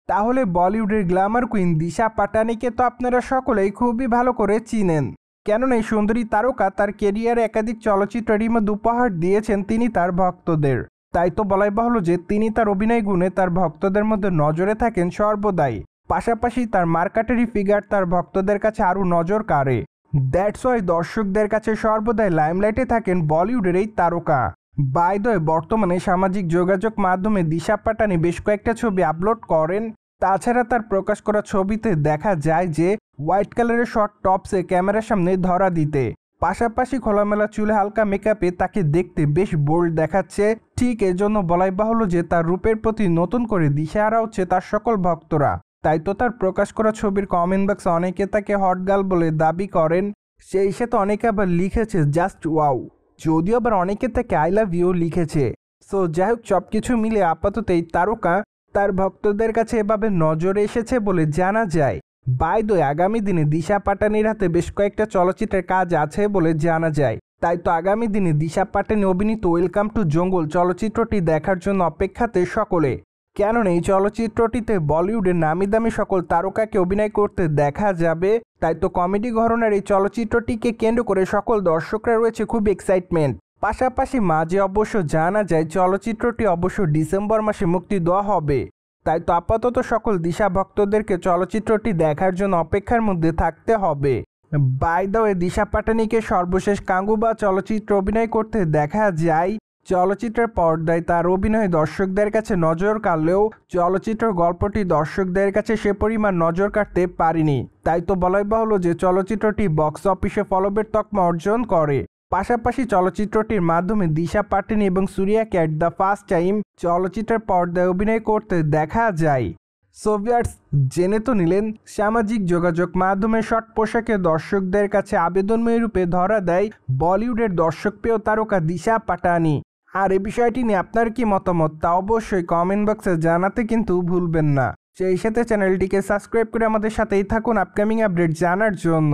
তাহলে বলিউডের Glamour queen দিশা পাটানিকে তো আপনারা সকলেই খুবই ভালো করে চিনেন, কেননা এই সুন্দরী তারকা তার কেরিয়ারে একাধিক চলচ্চিত্রের মধ্যে উপহার দিয়েছেন তিনি তার ভক্তদের। তাই তো বলাই বাহুল্য যে তিনি তার অভিনয় গুণে তার ভক্তদের মধ্যে নজরে থাকেন সর্বদাই। পাশাপাশি তার মার্কাটারি ফিগার তার ভক্তদের কাছে আরও নজর কাড়ে। দ্যাটস ওয়াই দর্শকদের কাছে সর্বদাই লাইমলাইটে থাকেন বলিউডের এই তারকা। বাই দ্য ওয়ে, বর্তমানে সামাজিক যোগাযোগ মাধ্যমে দিশা পাটানি বেশ কয়েকটা ছবি আপলোড করেন। তাছাড়া তার প্রকাশ করা ছবিতে দেখা যায় যে হোয়াইট কালারের শর্ট টপসে ক্যামেরার সামনে ধরা দিতে, পাশাপাশি খোলামেলা চুলে হালকা মেকআপে তাকে দেখতে বেশ বোল্ড দেখাচ্ছে। ঠিক এজন্য বলাই বাহুল্য যে তার রূপের প্রতি নতুন করে দিশাহারা হচ্ছে তার সকল ভক্তরা। তাই তো তার প্রকাশ করা ছবির কমেন্ট বক্সে অনেকে তাকে হট গার্ল বলে দাবি করেন, সেই সাথে অনেকে আবার লিখেছে জাস্ট ওয়াও, যদিও আবার অনেকে তাকে আই লাভ ইউ লিখেছে। সো যাই হোক, সব কিছু মিলে আপাতত এই তারকা তার ভক্তদের কাছে এভাবে নজরে এসেছে বলে জানা যায়। বাই দ্য ওয়ে, আগামী দিনে দিশা পাটানির হাতে বেশ কয়েকটা চলচ্চিত্রের কাজ আছে বলে জানা যায়। তাই তো আগামী দিনে দিশা পাটানি অভিনীত ওয়েলকাম টু জঙ্গল চলচ্চিত্রটি দেখার জন্য অপেক্ষাতে সকলে, কেননা এই চলচ্চিত্রটিতে বলিউডের নামি দামি সকল তারকাকে অভিনয় করতে দেখা যাবে। তাই তো কমেডি ঘরানার এই চলচ্চিত্রটিকে কেন্দ্র করে সকল দর্শকরা রয়েছে খুব এক্সাইটমেন্ট। পাশাপাশি মাঝে অবশ্য জানা যায় চলচ্চিত্রটি অবশ্য ডিসেম্বর মাসে মুক্তি দেওয়া হবে। তাই তো আপাতত সকল দিশা ভক্তদেরকে চলচ্চিত্রটি দেখার জন্য অপেক্ষার মধ্যে থাকতে হবে। বাই দ্য ওয়ে, দিশা পাটানিকে সর্বশেষ কাঙ্গুবা চলচ্চিত্র অভিনয় করতে দেখা যায়। চলচ্চিত্রের পর্দায় তার অভিনয় দর্শকদের কাছে নজর কাড়লেও চলচ্চিত্রের গল্পটি দর্শকদের কাছে সে পরিমাণ নজর কাড়তে পারেনি। তাই তো বলাই বাহুল্য যে চলচ্চিত্রটি বক্স অফিসে ফলোবের তকমা অর্জন করে। পাশাপাশি চলচ্চিত্রটির মাধ্যমে দিশা পাটানি এবং সূর্যাকে অ্যাট দ্য ফার্স্ট টাইম চলচ্চিত্রের পর্দায় অভিনয় করতে দেখা যায়। সো ভিউয়ার্স, জেনে তো নিলেন সামাজিক যোগাযোগ মাধ্যমে শর্ট পোশাকে দর্শকদের কাছে আবেদনময়ী রূপে ধরা দেয় বলিউডের দর্শকপ্রিয় তারকা দিশা পাটানি। আর এই বিষয়টি নিয়ে আপনার কি মতামত তা অবশ্যই কমেন্ট বক্সে জানাতে কিন্তু ভুলবেন না। সেই সাথে চ্যানেলটিকে সাবস্ক্রাইব করে আমাদের সাথেই থাকুন আপকামিং আপডেট জানার জন্য।